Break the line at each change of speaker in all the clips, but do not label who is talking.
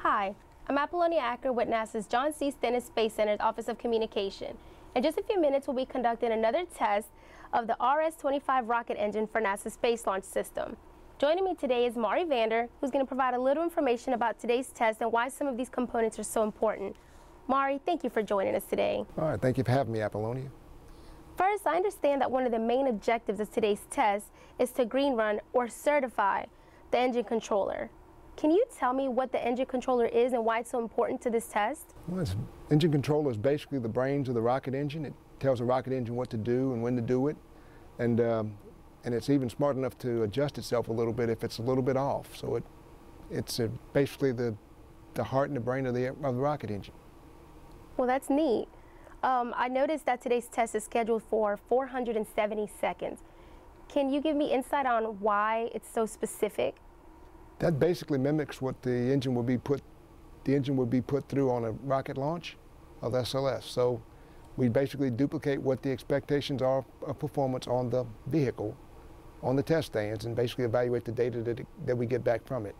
Hi, I'm Apollonia Acker with NASA's John C. Stennis Space Center's Office of Communication. In just a few minutes, we'll be conducting another test of the RS-25 rocket engine for NASA's Space Launch System. Joining me today is Maury Vander, who's going to provide a little information about today's test and why some of these components are so important. Maury, thank you for joining us today.
All right, thank you for having me, Apollonia.
First, I understand that one of the main objectives of today's test is to green run or certify the engine controller. Can you tell me what the engine controller is and why it's so important to this test?
Well, engine controller is basically the brains of the rocket engine. It tells the rocket engine what to do and when to do it, and it's even smart enough to adjust itself a little bit if it's a little bit off. So it's basically the heart and the brain of the rocket engine.
Well, that's neat. I noticed that today's test is scheduled for 470 seconds. Can you give me insight on why it's so specific?
That basically mimics what the engine will be put through on a rocket launch of SLS. So we basically duplicate what the expectations are of performance on the vehicle, on the test stands, and basically evaluate the data that we get back from it.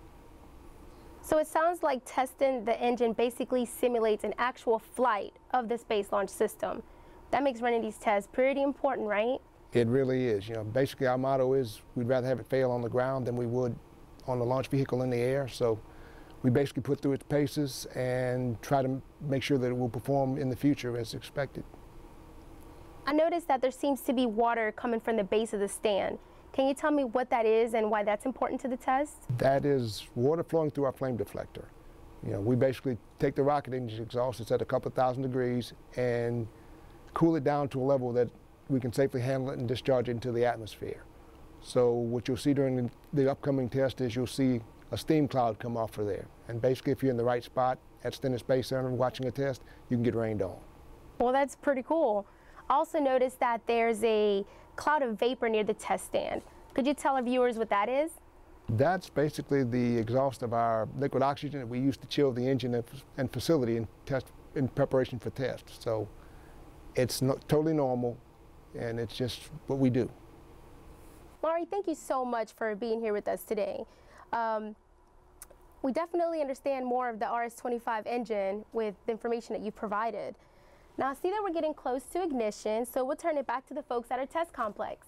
So it sounds like testing the engine basically simulates an actual flight of the Space Launch System. That makes running these tests pretty important, right?
It really is. You know, basically our motto is we'd rather have it fail on the ground than we would on the launch vehicle in the air. So we basically put through its paces and try to make sure that it will perform in the future as expected.
I noticed that there seems to be water coming from the base of the stand. Can you tell me what that is and why that's important to the test?
That is water flowing through our flame deflector. You know, we basically take the rocket engine exhaust, it's at a couple thousand degrees, and cool it down to a level that we can safely handle it and discharge it into the atmosphere. So what you'll see during the upcoming test is you'll see a steam cloud come off of there. And basically if you're in the right spot at Stennis Space Center watching a test, you can get rained on.
Well, that's pretty cool. I also noticed that there's a cloud of vapor near the test stand. Could you tell our viewers what that is?
That's basically the exhaust of our liquid oxygen that we use to chill the engine and facility in preparation for test. So it's totally normal, and it's just what we do.
Maury, thank you so much for being here with us today. We definitely understand more of the RS-25 engine with the information that you provided. Now I see that we're getting close to ignition, so we'll turn it back to the folks at our test complex.